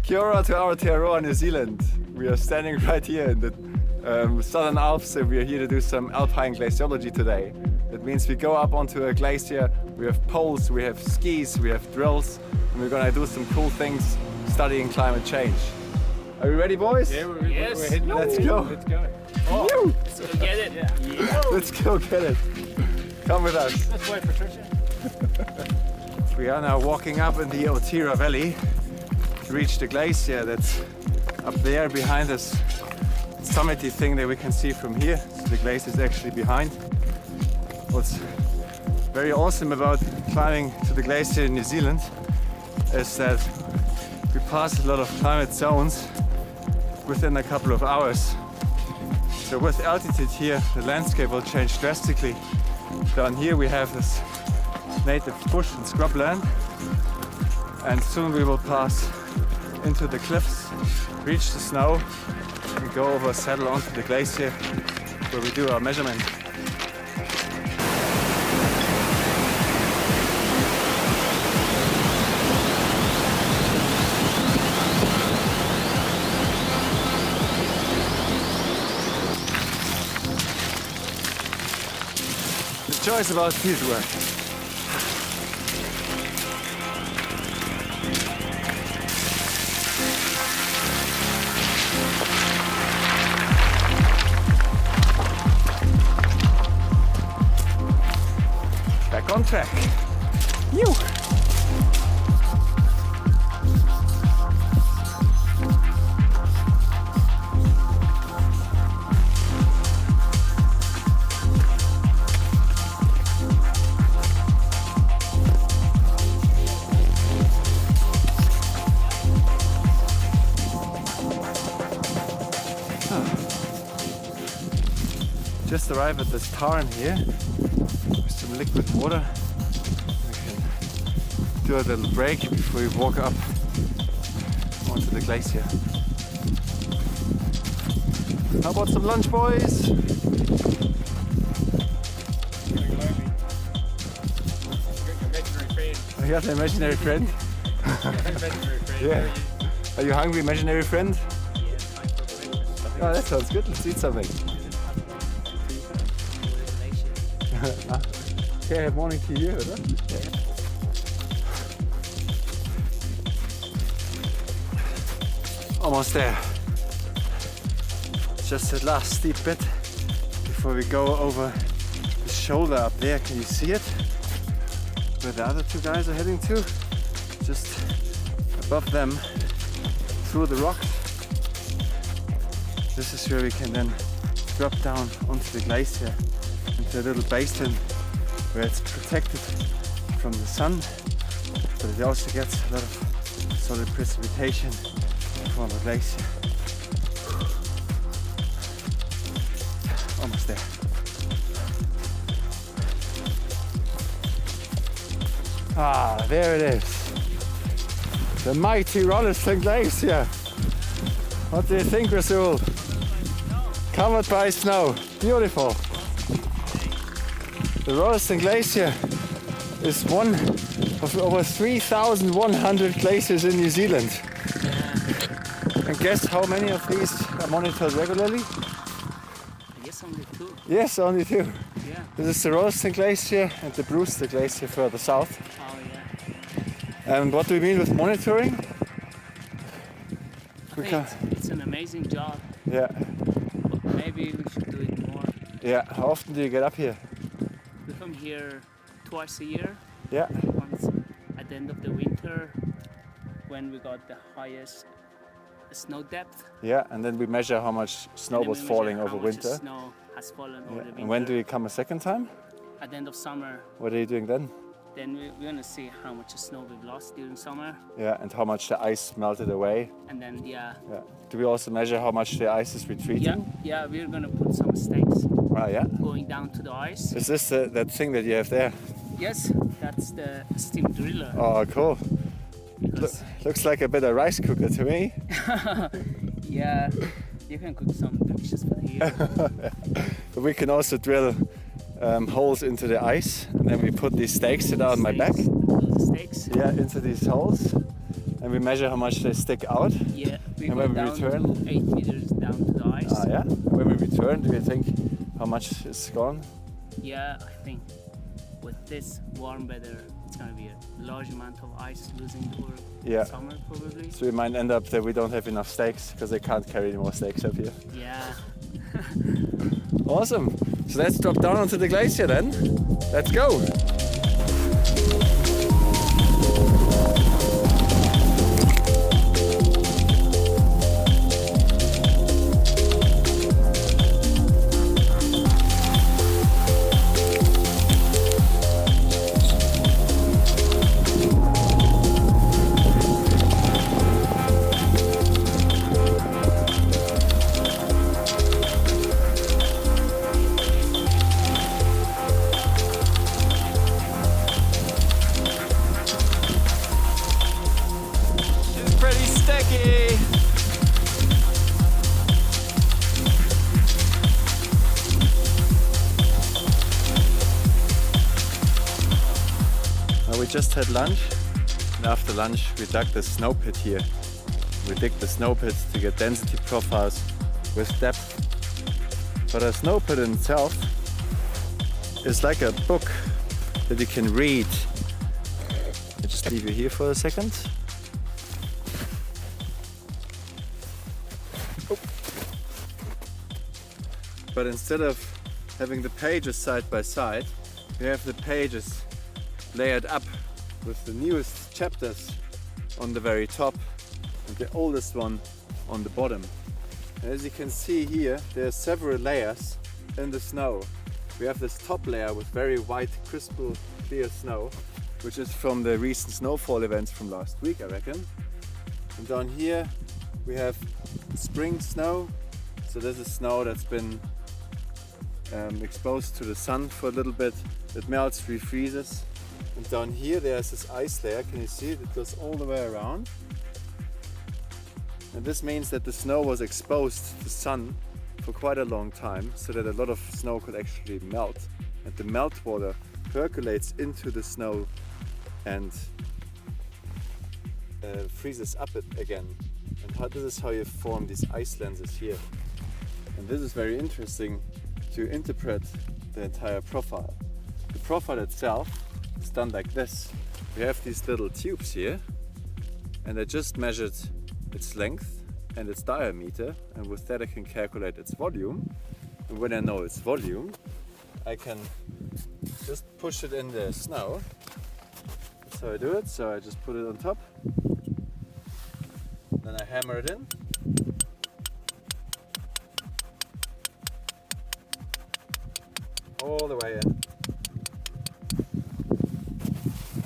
Kia ora to Aotearoa, New Zealand. We are standing right here in the Southern Alps, and we are here to do some Alpine glaciology today. That means we go up onto a glacier, we have poles, we have skis, we have drills, and we're gonna do some cool things studying climate change. Are you ready, boys? Yeah, we're hitting. Let's go. Let's go. Oh. Let's go get it. Yeah. Let's go get it. Come with us. That's why, Patricia. We are now walking up in the Otira Valley to reach the glacier that's up there behind us. Summity thing that we can see from here. So the glacier is actually behind. What's very awesome about climbing to the glacier in New Zealand is that we pass a lot of climate zones within a couple of hours. So with altitude here, the landscape will change drastically. Down here we have this native bush and scrubland, and soon we will pass into the cliffs, reach the snow, and go over, settle onto the glacier where we do our measurement. The choice about field work. Back on track. You. Just arrived at this tarn here with some liquid water. We can do a little break before we walk up onto the glacier. How about some lunch, boys? You got an imaginary friend? Yeah. Are you hungry, imaginary friend? Oh, that sounds good. Let's eat something. Okay, morning to you, oder? Yeah. Almost there. Just the last steep bit before we go over the shoulder up there. Can you see it? Where the other two guys are heading to? Just above them, through the rocks. This is where we can then drop down onto the glacier into a little basin where it's protected from the sun, but it also gets a lot of solid precipitation from the glacier. Almost there. Ah, there it is. The mighty Rolleston Glacier. What do you think, Rasul? Covered by snow. Beautiful. The Rolleston Glacier is one of over 3,100 glaciers in New Zealand. And guess how many of these are monitored regularly? I guess only 2. Yes, only 2. Yeah. This is the Rolleston Glacier and the Brewster Glacier further south. Oh yeah. And what do we mean with monitoring? I think it's an amazing job. Yeah. But maybe we should do it more. Yeah. How often do you get up here? We come here twice a year. Yeah. Once at the end of the winter, when we got the highest snow depth. Yeah, and then we measure how much snow was falling over winter. Snow has fallen over the winter. And when do you come a second time? At the end of summer. What are you doing then? Then we're gonna see how much snow we've lost during summer. Yeah, and how much the ice melted away. And then Yeah. Do we also measure how much the ice is retreating? Yeah, we're gonna put some stakes Ah, yeah. going down to the ice. Is this that thing that you have there? Yes, that's the steam driller. Oh, cool. Looks like a bit of rice cooker to me. Yeah, you can cook some delicious food here. But we can also drill holes into the ice, and then we put these stakes that are on my back. Those stakes. Yeah, into these holes, and we measure how much they stick out. Yeah, we And go when we down return? to 8 meters down to the ice. Ah, yeah. When we return, do you think how much is gone? Yeah, I think with this warm weather, it's gonna be a large amount of ice losing over Yeah. summer probably. So we might end up that we don't have enough steaks because they can't carry any more steaks up here. Yeah. Awesome. So let's drop down onto the glacier then. Let's go. We just had lunch, and after lunch we dug the snow pit here. We dig the snow pit to get density profiles with depth. But a snow pit in itself is like a book that you can read. I'll just leave you here for a second. Oh. But instead of having the pages side by side, we have the pages layered up with the newest chapters on the very top and the oldest one on the bottom. And as you can see here, there are several layers in the snow. We have this top layer with very white, crystal clear snow, which is from the recent snowfall events from last week, I reckon. And down here we have spring snow. So this is snow that's been exposed to the sun for a little bit. It melts, refreezes. And down here there's this ice layer, can you see it? It goes all the way around. And this means that the snow was exposed to the sun for quite a long time, so that a lot of snow could actually melt. And the meltwater percolates into the snow and freezes up it again. And this is how you form these ice lenses here. And this is very interesting to interpret the entire profile. The profile itself is done like this. We have these little tubes here, and I just measured its length and its diameter, and with that I can calculate its volume. And when I know its volume, I can just push it in the snow. That's how I do it. So I just put it on top, then I hammer it in. All the way in.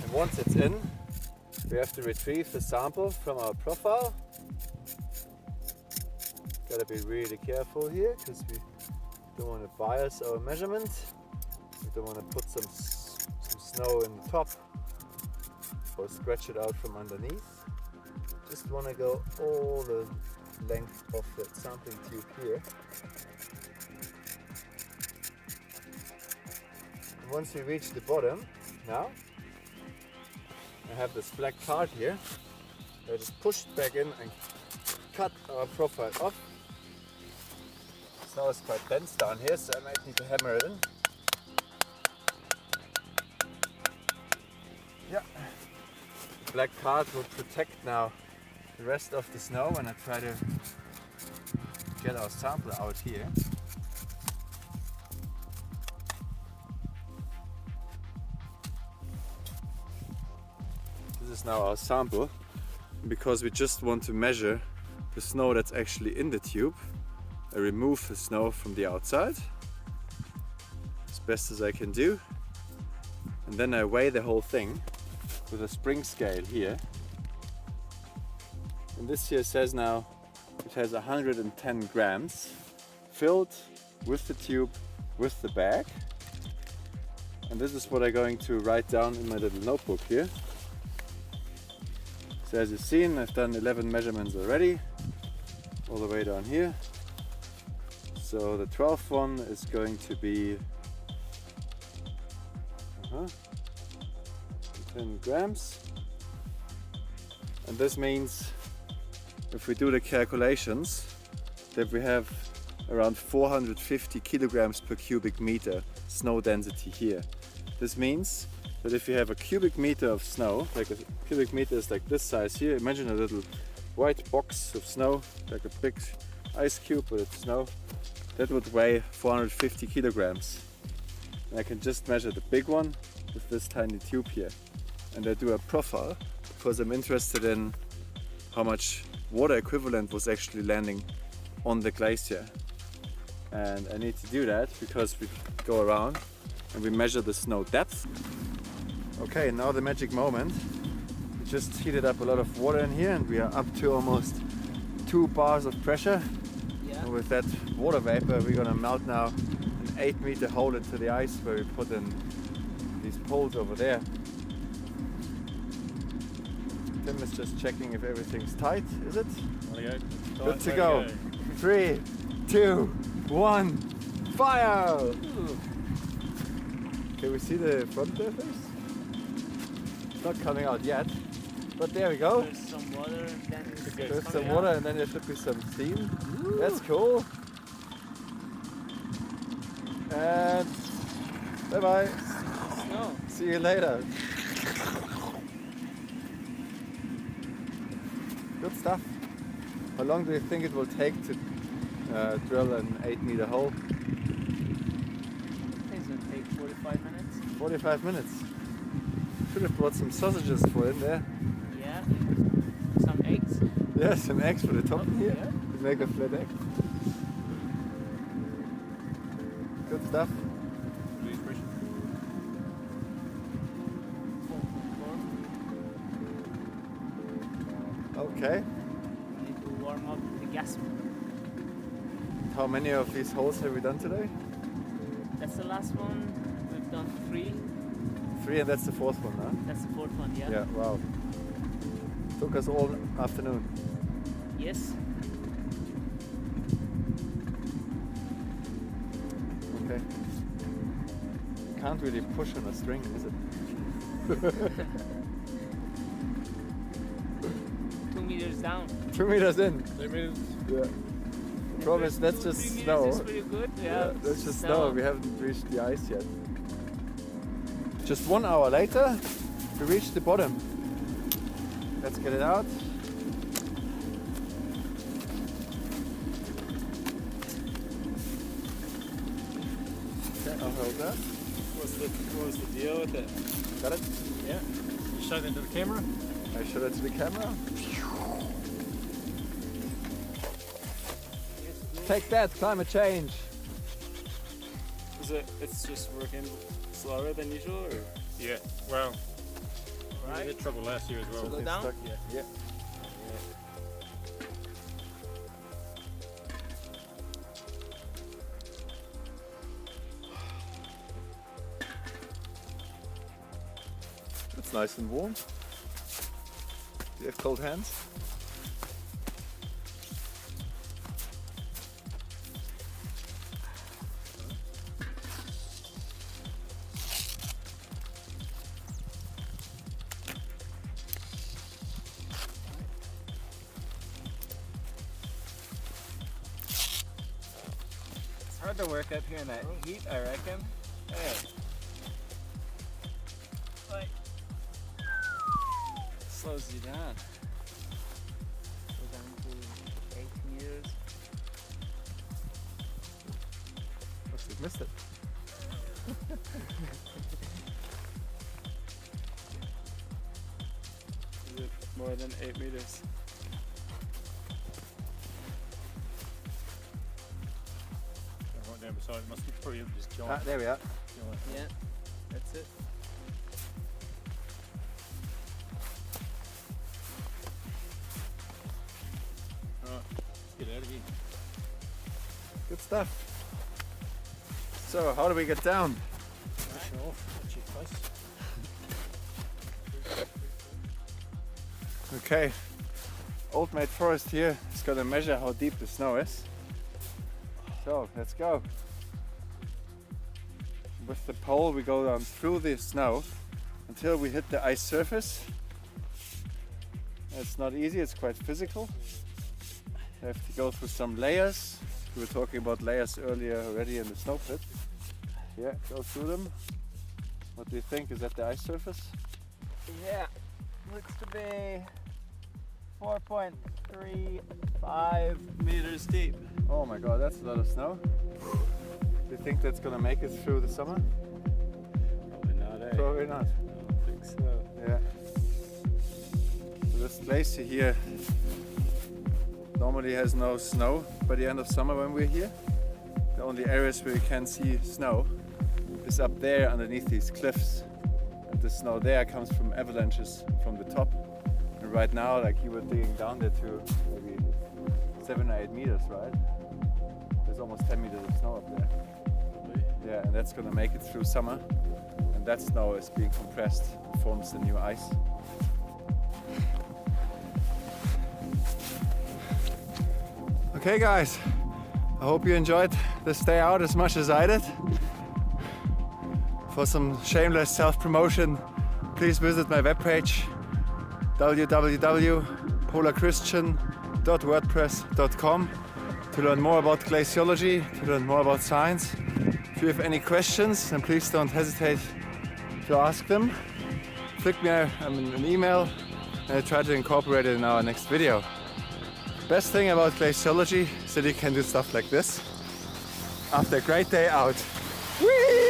And once it's in, we have to retrieve the sample from our profile. Gotta be really careful here because we don't want to bias our measurement. We don't want to put some snow in the top or scratch it out from underneath. Just want to go all the length of the sampling tube here. And once we reach the bottom, now I have this black part here. I just push it back in and cut our profile off. Snow is quite dense down here, so I might need to hammer it in. Yeah. The black part will protect now the rest of the snow when I try to get our sample out here. This is now our sample. Because we just want to measure the snow that's actually in the tube, I remove the snow from the outside as best as I can do, and then I weigh the whole thing with a spring scale here. And this here says now it has 110 grams filled with the tube, with the bag. And this is what I'm going to write down in my little notebook here. So as you've seen, I've done 11 measurements already, all the way down here. So the 12th one is going to be 10 grams. And this means, if we do the calculations, that we have around 450 kilograms per cubic meter snow density here. This means that if you have a cubic meter of snow, like a cubic meter is like this size here, imagine a little white box of snow, like a big ice cube with snow, that would weigh 450 kilograms. And I can just measure the big one with this tiny tube here. And I do a profile because I'm interested in how much water equivalent was actually landing on the glacier. And I need to do that because we go around and we measure the snow depth. Okay, now the magic moment. We just heated up a lot of water in here and we are up to almost 2 bars of pressure. Yeah. And with that water vapor, we're gonna melt now an 8-meter hole into the ice where we put in these poles over there. Tim is just checking if everything's tight. Is it? Good to go. 3, 2, 1, fire! Can we see the front there first? It's not coming out yet, but there we go. There's some water, then There's some water and then there should be some steam. That's cool. And bye bye. snow. See you later. Good stuff. How long do you think it will take to drill an 8-meter hole? It's gonna take 45 minutes. 45 minutes. Should have brought some sausages for in there. Yeah. Some eggs. Yeah, some eggs for the top here. Yeah. To make a flat egg. Good stuff. Okay. We need to warm up the gas. How many of these holes have we done today? That's the last one. We've done 3. 3, and that's the 4th one, huh? That's the 4th one, yeah? Yeah, wow. Took us all afternoon. Yes. Okay. You can't really push on a string, is it? 2 meters down. 2 meters in. 2 meters. Yeah. The problem is that's just 3 meters snow. is pretty good. Yeah, That's just snow. We haven't reached the ice yet. Just 1 hour later, we reached the bottom. Let's get it out. Okay, I'll hold that. What was the deal with it? Got it? Yeah. You showed it into the camera? I show that to the camera. Take that, climate change. It's just working slower than usual, or? Yeah. Well, we had trouble last year as well. Go down? Stuck. Yeah. Yeah. It's nice and warm. Do you have cold hands? It's hard to work up here in that heat, I reckon. Hey. Like, Slows you down. go down to 8 meters. Must have missed it. Is it more than 8 meters? I went down beside it. Must be pretty just Ah, giant. there we are. Yeah, that's it. Alright, let's get out of here. Good stuff. So, how do we get down? Push it off. Watch your face. Okay, Old Mate Forest here is going to measure how deep the snow is. So, let's go. With the pole we go down through the snow until we hit the ice surface. It's not easy, it's quite physical. You have to go through some layers. We were talking about layers earlier already in the snow pit. Yeah, go through them. What do you think? Is that the ice surface? Yeah, looks to be 4.35 meters deep. Oh my god, that's a lot of snow. Do you think that's gonna make it through the summer? Probably not, eh? Probably not. I don't think so. Yeah. So this glacier here normally has no snow by the end of summer when we're here. The only areas where you can see snow is up there underneath these cliffs. And the snow there comes from avalanches from the top. And right now, like you were digging down there to maybe 7 or 8 meters, right? There's almost 10 meters of snow up there. Probably. Yeah, and that's gonna make it through summer. And that snow is being compressed and forms the new ice. Okay guys, I hope you enjoyed this day out as much as I did. For some shameless self-promotion, please visit my webpage www.polarchristian.wordpress.com to learn more about glaciology, to learn more about science. If you have any questions, then please don't hesitate to ask them. Flick me an email and I try to incorporate it in our next video. Best thing about glaciology is that you can do stuff like this after a great day out. Whee!